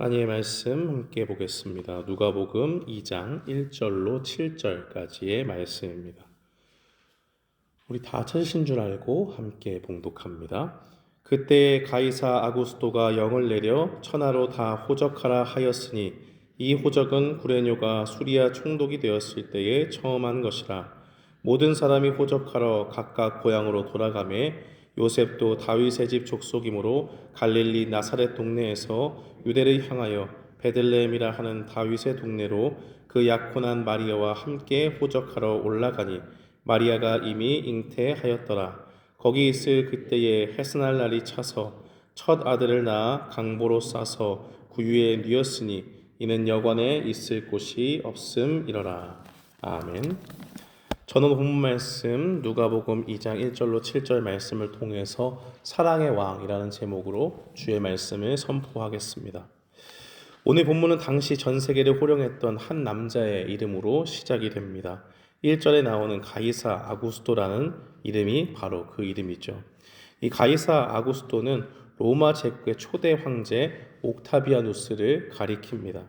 하나님의 말씀 함께 보겠습니다. 누가복음 2장 1절로 7절까지의 말씀입니다. 우리 다 찾으신 줄 알고 함께 봉독합니다. 그때 가이사 아구스토가 영을 내려 천하로 다 호적하라 하였으니 이 호적은 구레뇨가 수리아 총독이 되었을 때에 처음 한 것이라. 모든 사람이 호적하러 각각 고향으로 돌아가매 요셉도 다윗의 집 족속이므로 갈릴리 나사렛 동네에서 유대를 향하여 베들레헴이라 하는 다윗의 동네로 그 약혼한 마리아와 함께 호적하러 올라가니 마리아가 이미 잉태하였더라. 거기 있을 그때에 해스날 날이 차서 첫 아들을 낳아 강보로 싸서 구유에 뉘었으니 이는 여관에 있을 곳이 없음이러라. 아멘. 저는 본문 말씀 누가복음 2장 1절로 7절 말씀을 통해서 사랑의 왕이라는 제목으로 주의 말씀을 선포하겠습니다. 오늘 본문은 당시 전 세계를 호령했던 한 남자의 이름으로 시작이 됩니다. 1절에 나오는 가이사 아구스토라는 이름이 바로 그 이름이죠. 이 가이사 아구스토는 로마 제국의 초대 황제 옥타비아누스를 가리킵니다.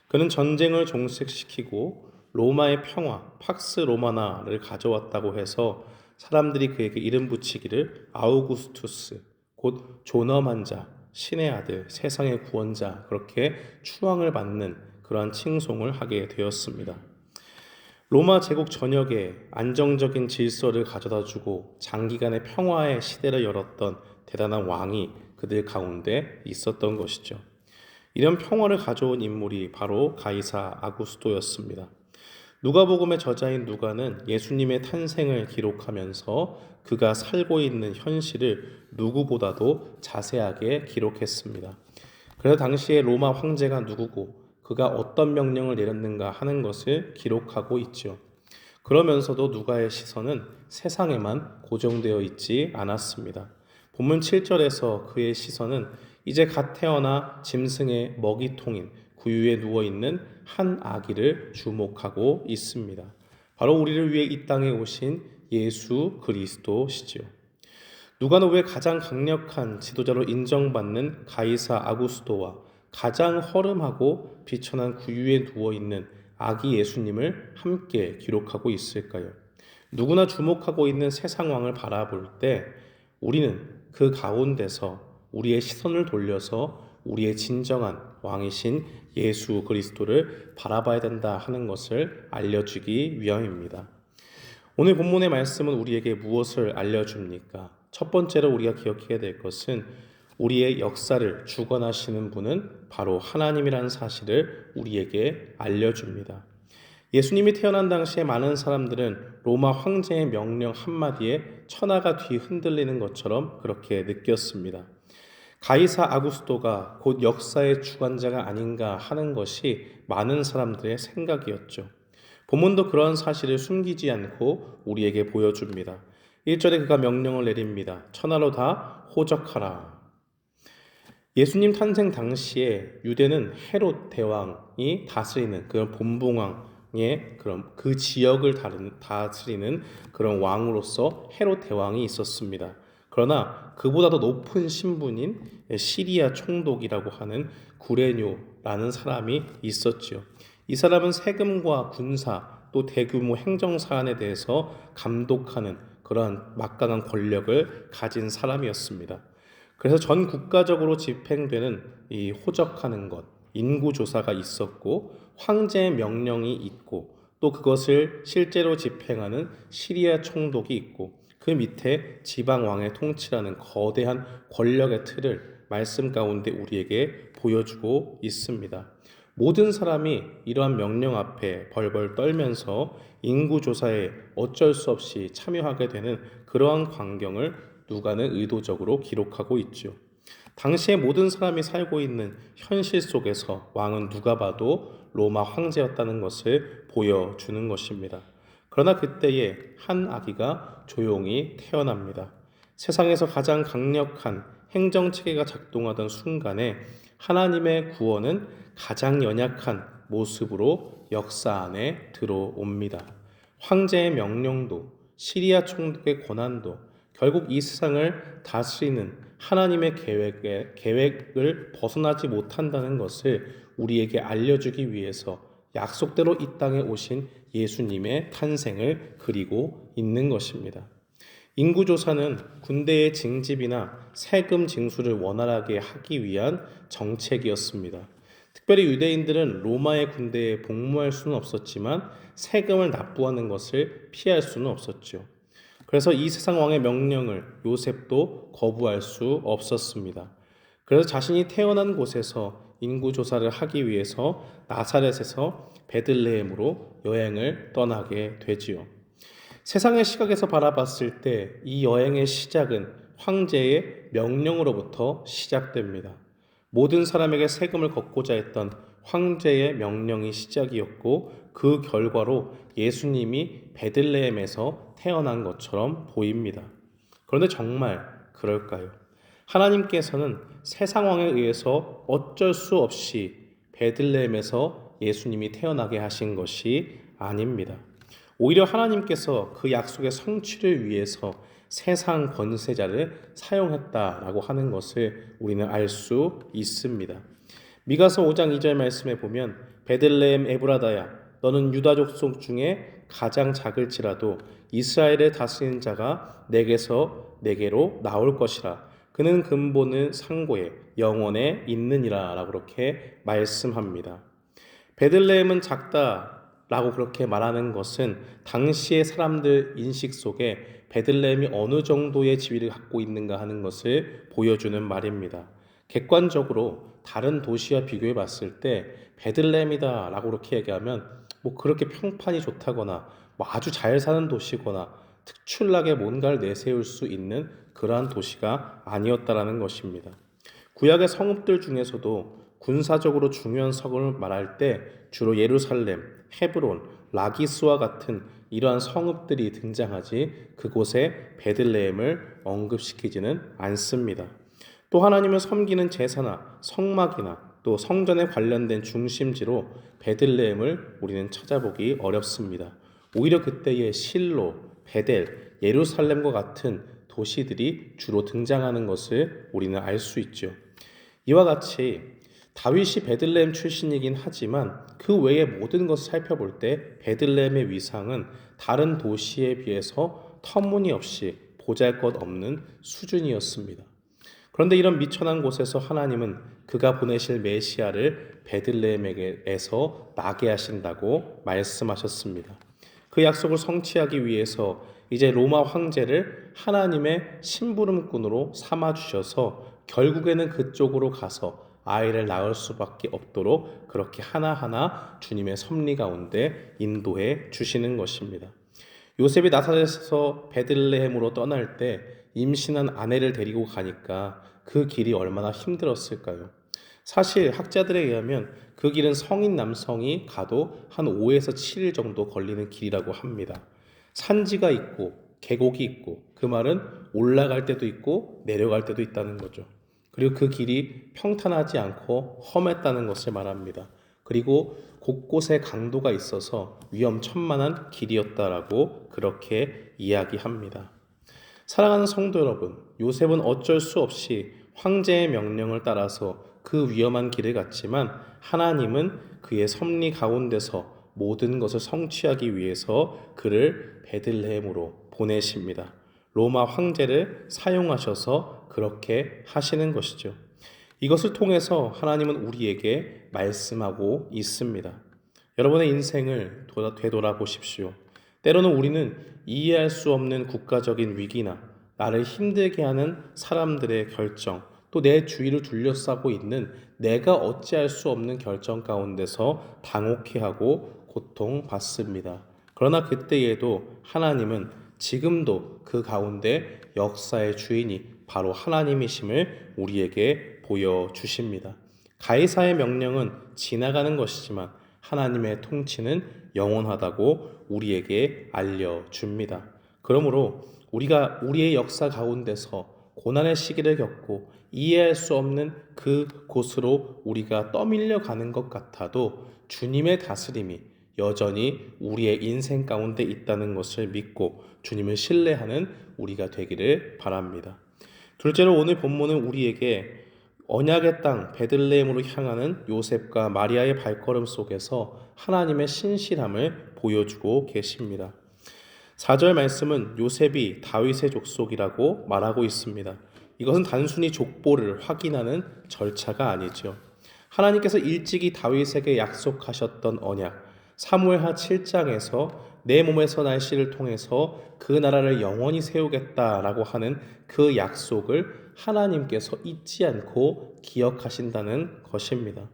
그는 전쟁을 종식시키고 로마의 평화, 팍스 로마나를 가져왔다고 해서 사람들이 그에게 이름 붙이기를 아우구스투스, 곧 존엄한 자, 신의 아들, 세상의 구원자, 그렇게 추앙을 받는 그러한 칭송을 하게 되었습니다. 로마 제국 전역에 안정적인 질서를 가져다주고 장기간의 평화의 시대를 열었던 대단한 왕이 그들 가운데 있었던 것이죠. 이런 평화를 가져온 인물이 바로 가이사 아구스토였습니다. 누가복음의 저자인 누가는 예수님의 탄생을 기록하면서 그가 살고 있는 현실을 누구보다도 자세하게 기록했습니다. 그래서 당시에 로마 황제가 누구고 그가 어떤 명령을 내렸는가 하는 것을 기록하고 있죠. 그러면서도 누가의 시선은 세상에만 고정되어 있지 않았습니다. 본문 7절에서 그의 시선은 이제 갓 태어나 짐승의 먹이통인 구유에 누워있는 한 아기를 주목하고 있습니다. 바로 우리를 위해 이 땅에 오신 예수 그리스도시지요. 누가는 왜 가장 강력한 지도자로 인정받는 가이사 아구스토와 가장 허름하고 비천한 구유에 누워있는 아기 예수님을 함께 기록하고 있을까요? 누구나 주목하고 있는 세상 왕을 바라볼 때 우리는 그 가운데서 우리의 시선을 돌려서 우리의 진정한 왕이신 예수 그리스도를 바라봐야 된다 하는 것을 알려주기 위함입니다. 오늘 본문의 말씀은 우리에게 무엇을 알려줍니까? 첫 번째로 우리가 기억해야 될 것은 우리의 역사를 주관하시는 분은 바로 하나님이라는 사실을 우리에게 알려줍니다. 예수님이 태어난 당시에 많은 사람들은 로마 황제의 명령 한마디에 천하가 뒤흔들리는 것처럼 그렇게 느꼈습니다. 가이사 아구스토가 곧 역사의 주관자가 아닌가 하는 것이 많은 사람들의 생각이었죠. 본문도 그런 사실을 숨기지 않고 우리에게 보여줍니다. 1절에 그가 명령을 내립니다. 천하로 다 호적하라. 예수님 탄생 당시에 유대는 헤롯 대왕이 다스리는 그런 본봉왕의 그런 그 지역을 다스리는 그런 왕으로서 헤롯 대왕이 있었습니다. 그러나 그보다도 높은 신분인 시리아 총독이라고 하는 구레뇨라는 사람이 있었지요. 이 사람은 세금과 군사 또 대규모 행정 사안에 대해서 감독하는 그러한 막강한 권력을 가진 사람이었습니다. 그래서 전 국가적으로 집행되는 이 호적하는 것, 인구조사가 있었고 황제의 명령이 있고 또 그것을 실제로 집행하는 시리아 총독이 있고 그 밑에 지방왕의 통치라는 거대한 권력의 틀을 말씀 가운데 우리에게 보여주고 있습니다. 모든 사람이 이러한 명령 앞에 벌벌 떨면서 인구조사에 어쩔 수 없이 참여하게 되는 그러한 광경을 누가는 의도적으로 기록하고 있죠. 당시에 모든 사람이 살고 있는 현실 속에서 왕은 누가 봐도 로마 황제였다는 것을 보여주는 것입니다. 그러나 그때에 한 아기가 조용히 태어납니다. 세상에서 가장 강력한 행정체계가 작동하던 순간에 하나님의 구원은 가장 연약한 모습으로 역사 안에 들어옵니다. 황제의 명령도 시리아 총독의 권한도 결국 이 세상을 다스리는 하나님의 계획을 벗어나지 못한다는 것을 우리에게 알려주기 위해서 약속대로 이 땅에 오신 예수님의 탄생을 그리고 있는 것입니다. 인구조사는 군대의 징집이나 세금 징수를 원활하게 하기 위한 정책이었습니다. 특별히 유대인들은 로마의 군대에 복무할 수는 없었지만 세금을 납부하는 것을 피할 수는 없었죠. 그래서 이 세상 왕의 명령을 요셉도 거부할 수 없었습니다. 그래서 자신이 태어난 곳에서 인구조사를 하기 위해서 나사렛에서 베들레헴으로 여행을 떠나게 되지요. 세상의 시각에서 바라봤을 때 이 여행의 시작은 황제의 명령으로부터 시작됩니다. 모든 사람에게 세금을 걷고자 했던 황제의 명령이 시작이었고 그 결과로 예수님이 베들레헴에서 태어난 것처럼 보입니다. 그런데 정말 그럴까요? 하나님께서는 새 상황에 의해서 어쩔 수 없이 베들레헴에서 예수님이 태어나게 하신 것이 아닙니다. 오히려 하나님께서 그 약속의 성취를 위해서 세상 권세자를 사용했다라고 하는 것을 우리는 알 수 있습니다. 미가서 5장 2절 말씀에 보면 베들레헴 에브라다야 너는 유다 족속 중에 가장 작을지라도 이스라엘을 다스리는 자가 내게로 나올 것이라 그는 근본은 상고에 영원에 있느니라 라고 그렇게 말씀합니다. 베들레헴은 작다라고 그렇게 말하는 것은 당시의 사람들 인식 속에 베들레헴이 어느 정도의 지위를 갖고 있는가 하는 것을 보여주는 말입니다. 객관적으로 다른 도시와 비교해 봤을 때 베들레헴이다 라고 그렇게 얘기하면 뭐 그렇게 평판이 좋다거나 뭐 아주 잘 사는 도시거나 특출나게 뭔가를 내세울 수 있는 그러한 도시가 아니었다라는 것입니다. 구약의 성읍들 중에서도 군사적으로 중요한 성을 말할 때 주로 예루살렘, 헤브론, 라기스와 같은 이러한 성읍들이 등장하지 그곳에 베들레헴을 언급시키지는 않습니다. 또 하나님을 섬기는 제사나 성막이나 또 성전에 관련된 중심지로 베들레헴을 우리는 찾아보기 어렵습니다. 오히려 그때의 실로, 베델, 예루살렘과 같은 도시들이 주로 등장하는 것을 우리는 알 수 있죠. 이와 같이 다윗이 베들레헴 출신이긴 하지만 그 외의 모든 것을 살펴볼 때 베들레헴의 위상은 다른 도시에 비해서 터무니없이 보잘것없는 수준이었습니다. 그런데 이런 미천한 곳에서 하나님은 그가 보내실 메시아를 베들레헴에게서 나게 하신다고 말씀하셨습니다. 그 약속을 성취하기 위해서 이제 로마 황제를 하나님의 심부름꾼으로 삼아주셔서 결국에는 그쪽으로 가서 아이를 낳을 수밖에 없도록 그렇게 하나하나 주님의 섭리 가운데 인도해 주시는 것입니다. 요셉이 나사렛에서 베들레헴으로 떠날 때 임신한 아내를 데리고 가니까 그 길이 얼마나 힘들었을까요? 사실 학자들에 의하면 그 길은 성인 남성이 가도 한 5에서 7일 정도 걸리는 길이라고 합니다. 산지가 있고 계곡이 있고 그 말은 올라갈 때도 있고 내려갈 때도 있다는 거죠. 그리고 그 길이 평탄하지 않고 험했다는 것을 말합니다. 그리고 곳곳에 강도가 있어서 위험천만한 길이었다라고 그렇게 이야기합니다. 사랑하는 성도 여러분, 요셉은 어쩔 수 없이 황제의 명령을 따라서 그 위험한 길을 갔지만 하나님은 그의 섭리 가운데서 모든 것을 성취하기 위해서 그를 베들레헴으로 보내십니다. 로마 황제를 사용하셔서 그렇게 하시는 것이죠. 이것을 통해서 하나님은 우리에게 말씀하고 있습니다. 여러분의 인생을 되돌아보십시오. 때로는 우리는 이해할 수 없는 국가적인 위기나 나를 힘들게 하는 사람들의 결정, 또 내 주위를 둘러싸고 있는 내가 어찌할 수 없는 결정 가운데서 당혹해하고 고통받습니다. 그러나 그때에도 하나님은 지금도 그 가운데 역사의 주인이 바로 하나님이심을 우리에게 보여주십니다. 가이사의 명령은 지나가는 것이지만 하나님의 통치는 영원하다고 우리에게 알려줍니다. 그러므로 우리가 우리의 역사 가운데서 고난의 시기를 겪고 이해할 수 없는 그 곳으로 우리가 떠밀려 가는 것 같아도 주님의 다스림이 여전히 우리의 인생 가운데 있다는 것을 믿고 주님을 신뢰하는 우리가 되기를 바랍니다. 둘째로 오늘 본문은 우리에게 언약의 땅 베들레헴으로 향하는 요셉과 마리아의 발걸음 속에서 하나님의 신실함을 보여주고 계십니다. 4절 말씀은 요셉이 다윗의 족속이라고 말하고 있습니다. 이것은 단순히 족보를 확인하는 절차가 아니죠. 하나님께서 일찍이 다윗에게 약속하셨던 언약, 사무엘하 7장에서 내 몸에서 날 씨를 통해서 그 나라를 영원히 세우겠다라고 하는 그 약속을 하나님께서 잊지 않고 기억하신다는 것입니다.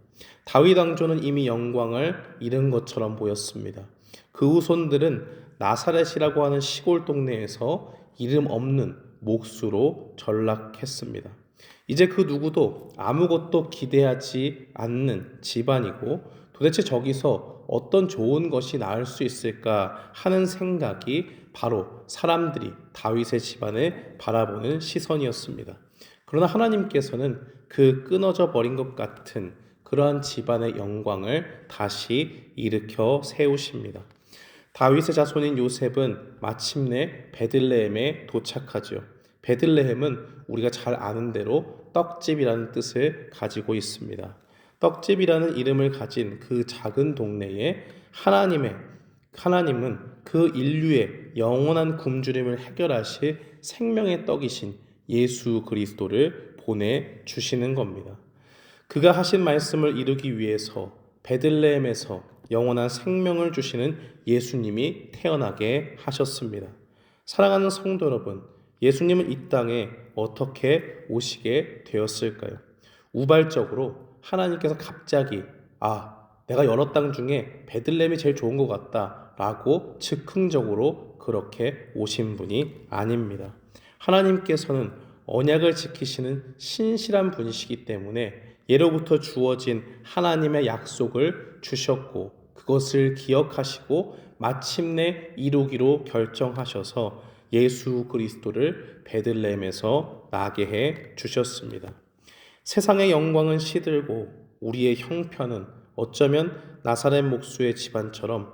다윗 왕조는 이미 영광을 잃은 것처럼 보였습니다. 그 후손들은 나사렛이라고 하는 시골 동네에서 이름 없는 몫으로 전락했습니다. 이제 그 누구도 아무것도 기대하지 않는 집안이고 도대체 저기서 어떤 좋은 것이 나올 수 있을까 하는 생각이 바로 사람들이 다윗의 집안을 바라보는 시선이었습니다. 그러나 하나님께서는 그 끊어져 버린 것 같은 그러한 집안의 영광을 다시 일으켜 세우십니다. 다윗의 자손인 요셉은 마침내 베들레헴에 도착하죠. 베들레헴은 우리가 잘 아는 대로 떡집이라는 뜻을 가지고 있습니다. 떡집이라는 이름을 가진 그 작은 동네에 하나님은 그 인류의 영원한 굶주림을 해결하실 생명의 떡이신 예수 그리스도를 보내주시는 겁니다. 그가 하신 말씀을 이루기 위해서 베들레헴에서 영원한 생명을 주시는 예수님이 태어나게 하셨습니다. 사랑하는 성도 여러분, 예수님은 이 땅에 어떻게 오시게 되었을까요? 우발적으로 하나님께서 갑자기 내가 여러 땅 중에 베들레헴이 제일 좋은 것 같다 라고 즉흥적으로 그렇게 오신 분이 아닙니다. 하나님께서는 언약을 지키시는 신실한 분이시기 때문에 예로부터 주어진 하나님의 약속을 주셨고 그것을 기억하시고 마침내 이루기로 결정하셔서 예수 그리스도를 베들레헴에서 나게 해 주셨습니다. 세상의 영광은 시들고 우리의 형편은 어쩌면 나사렛 목수의 집안처럼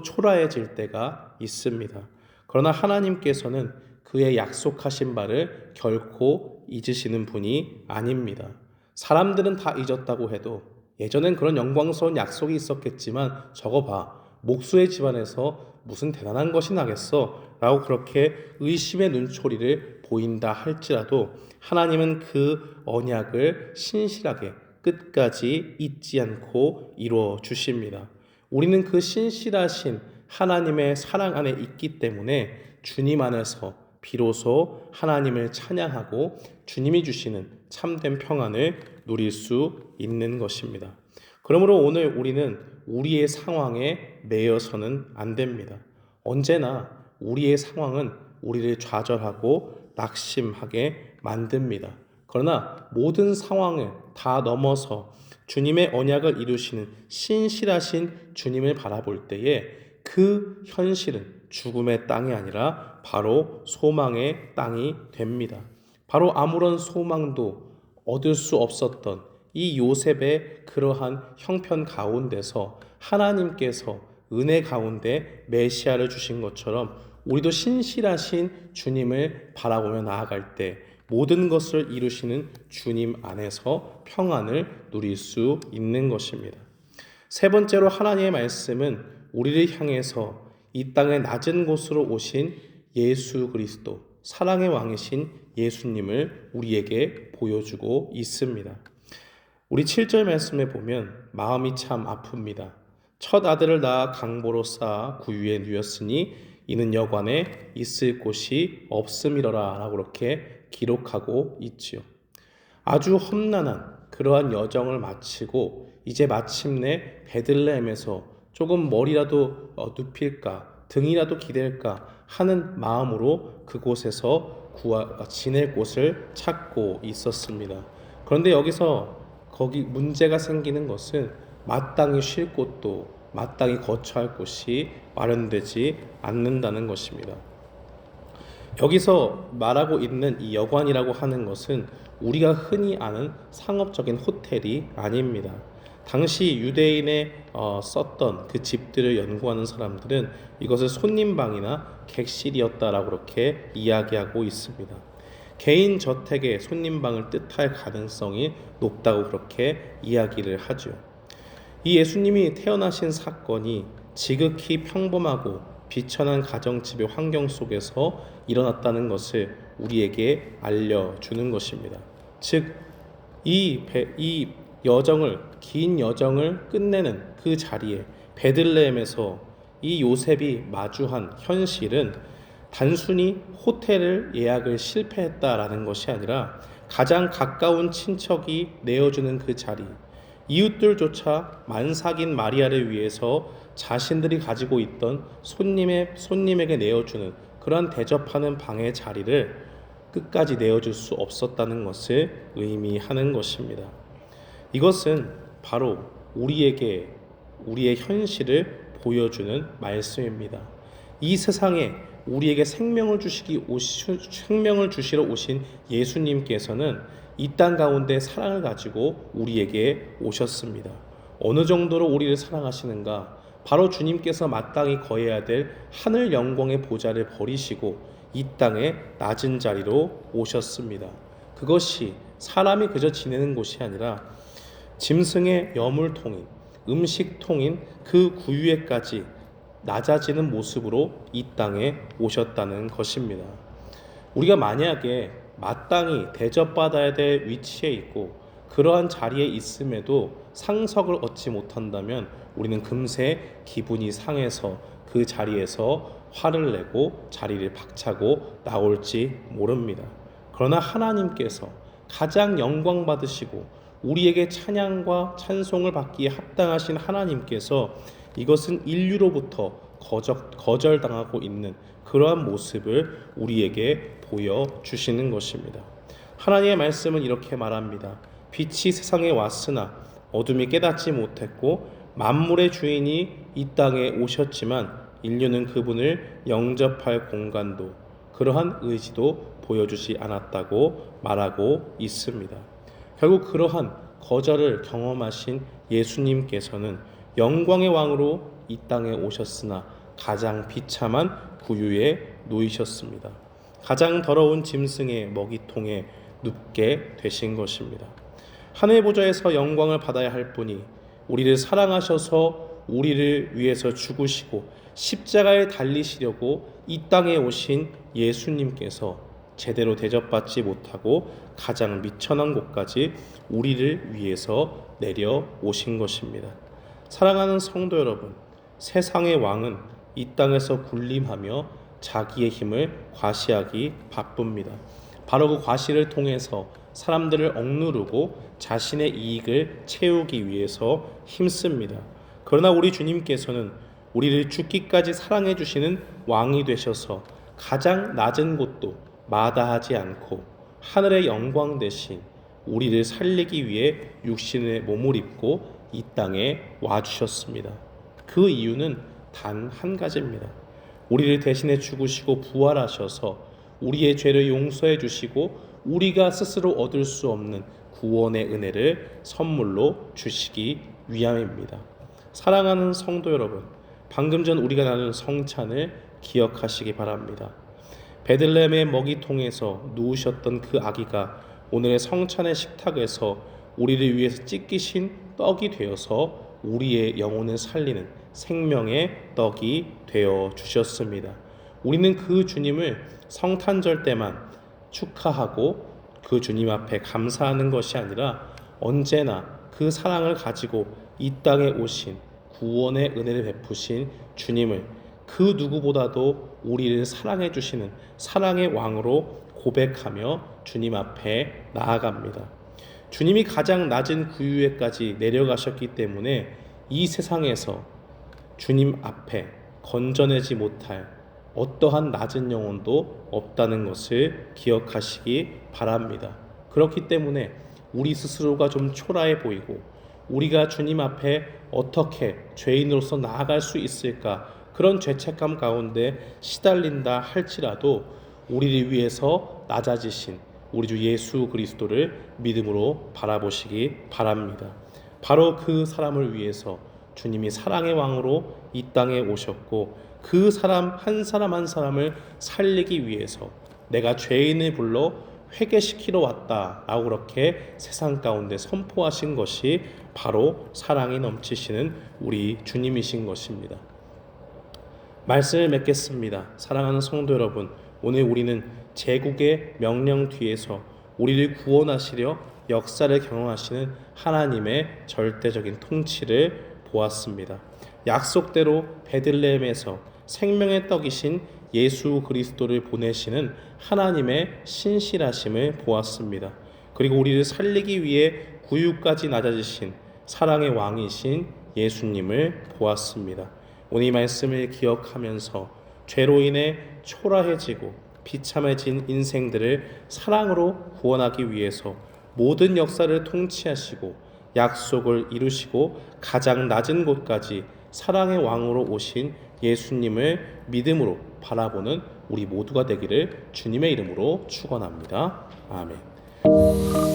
초라해질 때가 있습니다. 그러나 하나님께서는 그의 약속하신 바를 결코 잊으시는 분이 아닙니다. 사람들은 다 잊었다고 해도 예전엔 그런 영광스러운 약속이 있었겠지만 저거 봐, 목수의 집안에서 무슨 대단한 것이 나겠어 라고 그렇게 의심의 눈초리를 보인다 할지라도 하나님은 그 언약을 신실하게 끝까지 잊지 않고 이루어 주십니다. 우리는 그 신실하신 하나님의 사랑 안에 있기 때문에 주님 안에서 비로소 하나님을 찬양하고 주님이 주시는 참된 평안을 누릴 수 있는 것입니다. 그러므로 오늘 우리는 우리의 상황에 매여서는 안 됩니다. 언제나 우리의 상황은 우리를 좌절하고 낙심하게 만듭니다. 그러나 모든 상황을 다 넘어서 주님의 언약을 이루시는 신실하신 주님을 바라볼 때에 그 현실은 죽음의 땅이 아니라 바로 소망의 땅이 됩니다. 바로 아무런 소망도 얻을 수 없었던 이 요셉의 그러한 형편 가운데서 하나님께서 은혜 가운데 메시아를 주신 것처럼 우리도 신실하신 주님을 바라보며 나아갈 때 모든 것을 이루시는 주님 안에서 평안을 누릴 수 있는 것입니다. 세 번째로 하나님의 말씀은 우리를 향해서 이 땅의 낮은 곳으로 오신 예수 그리스도, 사랑의 왕이신 예수님을 우리에게 보여주고 있습니다. 우리 7절 말씀에 보면 마음이 참 아픕니다. 첫 아들을 낳아 강보로 쌓아 구유에 누였으니 이는 여관에 있을 곳이 없음이러라 라고 그렇게 기록하고 있지요. 아주 험난한 그러한 여정을 마치고 이제 마침내 베들레헴에서 조금 머리라도 눕힐까 등이라도 기댈까 하는 마음으로 그곳에서 지낼 곳을 찾고 있었습니다. 그런데 거기 문제가 생기는 것은 마땅히 쉴 곳도 마땅히 거처할 곳이 마련되지 않는다는 것입니다. 여기서 말하고 있는 이 여관이라고 하는 것은 우리가 흔히 아는 상업적인 호텔이 아닙니다. 당시 유대인의 썼던 그 집들을 연구하는 사람들은 이것을 손님방이나 객실이었다라고 그렇게 이야기하고 있습니다. 개인 저택의 손님방을 뜻할 가능성이 높다고 그렇게 이야기를 하죠. 이 예수님이 태어나신 사건이 지극히 평범하고 비천한 가정집의 환경 속에서 일어났다는 것을 우리에게 알려주는 것입니다. 즉, 이 여정을, 긴 여정을 끝내는 그 자리에 베들레헴에서 이 요셉이 마주한 현실은 단순히 호텔을 예약을 실패했다라는 것이 아니라 가장 가까운 친척이 내어주는 그 자리, 이웃들조차 만삭인 마리아를 위해서 자신들이 가지고 있던 손님에게 내어주는 그러한 대접하는 방의 자리를 끝까지 내어줄 수 없었다는 것을 의미하는 것입니다. 이것은 바로 우리에게 우리의 현실을 보여주는 말씀입니다. 이 세상에 우리에게 생명을 주시러 오신 예수님께서는 이 땅 가운데 사랑을 가지고 우리에게 오셨습니다. 어느 정도로 우리를 사랑하시는가? 바로 주님께서 마땅히 거해야 될 하늘 영광의 보좌를 버리시고 이 땅에 낮은 자리로 오셨습니다. 그것이 사람이 그저 지내는 곳이 아니라 짐승의 여물통인, 음식통인 그 구유에까지 낮아지는 모습으로 이 땅에 오셨다는 것입니다. 우리가 만약에 마땅히 대접받아야 될 위치에 있고 그러한 자리에 있음에도 상석을 얻지 못한다면 우리는 금세 기분이 상해서 그 자리에서 화를 내고 자리를 박차고 나올지 모릅니다. 그러나 하나님께서 가장 영광 받으시고 우리에게 찬양과 찬송을 받기에 합당하신 하나님께서 이것은 인류로부터 거절당하고 있는 그러한 모습을 우리에게 보여주시는 것입니다. 하나님의 말씀은 이렇게 말합니다. 빛이 세상에 왔으나 어둠이 깨닫지 못했고 만물의 주인이 이 땅에 오셨지만 인류는 그분을 영접할 공간도 그러한 의지도 보여주지 않았다고 말하고 있습니다. 결국 그러한 거절을 경험하신 예수님께서는 영광의 왕으로 이 땅에 오셨으나 가장 비참한 구유에 놓이셨습니다. 가장 더러운 짐승의 먹이통에 눕게 되신 것입니다. 하늘 보좌에서 영광을 받아야 할 분이 우리를 사랑하셔서 우리를 위해서 죽으시고 십자가에 달리시려고 이 땅에 오신 예수님께서 제대로 대접받지 못하고 가장 미천한 곳까지 우리를 위해서 내려오신 것입니다. 사랑하는 성도 여러분, 세상의 왕은 이 땅에서 군림하며 자기의 힘을 과시하기 바쁩니다. 바로 그 과시를 통해서 사람들을 억누르고 자신의 이익을 채우기 위해서 힘씁니다. 그러나 우리 주님께서는 우리를 죽기까지 사랑해 주시는 왕이 되셔서 가장 낮은 곳도 마다하지 않고 하늘의 영광 대신 우리를 살리기 위해 육신의 몸을 입고 이 땅에 와주셨습니다. 그 이유는 단 한 가지입니다. 우리를 대신해 죽으시고 부활하셔서 우리의 죄를 용서해 주시고 우리가 스스로 얻을 수 없는 구원의 은혜를 선물로 주시기 위함입니다. 사랑하는 성도 여러분, 방금 전 우리가 나눈 성찬을 기억하시기 바랍니다. 베들레헴의 먹이통에서 누우셨던 그 아기가 오늘의 성찬의 식탁에서 우리를 위해서 찢기신 떡이 되어서 우리의 영혼을 살리는 생명의 떡이 되어 주셨습니다. 우리는 그 주님을 성탄절 때만 축하하고 그 주님 앞에 감사하는 것이 아니라 언제나 그 사랑을 가지고 이 땅에 오신 구원의 은혜를 베푸신 주님을 그 누구보다도 우리를 사랑해 주시는 사랑의 왕으로 고백하며 주님 앞에 나아갑니다. 주님이 가장 낮은 구유에까지 내려가셨기 때문에 이 세상에서 주님 앞에 건져내지 못할 어떠한 낮은 영혼도 없다는 것을 기억하시기 바랍니다. 그렇기 때문에 우리 스스로가 좀 초라해 보이고 우리가 주님 앞에 어떻게 죄인으로서 나아갈 수 있을까 그런 죄책감 가운데 시달린다 할지라도 우리를 위해서 낮아지신 우리 주 예수 그리스도를 믿음으로 바라보시기 바랍니다. 바로 그 사람을 위해서 주님이 사랑의 왕으로 이 땅에 오셨고 그 사람 한 사람을 살리기 위해서 내가 죄인을 불러 회개시키러 왔다라고 그렇게 세상 가운데 선포하신 것이 바로 사랑이 넘치시는 우리 주님이신 것입니다. 말씀을 맺겠습니다. 사랑하는 성도 여러분, 오늘 우리는 제국의 명령 뒤에서 우리를 구원하시려 역사를 경영하시는 하나님의 절대적인 통치를 보았습니다. 약속대로 베들레헴에서 생명의 떡이신 예수 그리스도를 보내시는 하나님의 신실하심을 보았습니다. 그리고 우리를 살리기 위해 구유까지 낮아지신 사랑의 왕이신 예수님을 보았습니다. 오늘 이 말씀을 기억하면서 죄로 인해 초라해지고 비참해진 인생들을 사랑으로 구원하기 위해서 모든 역사를 통치하시고 약속을 이루시고 가장 낮은 곳까지 사랑의 왕으로 오신 예수님을 믿음으로 바라보는 우리 모두가 되기를 주님의 이름으로 축원합니다. 아멘.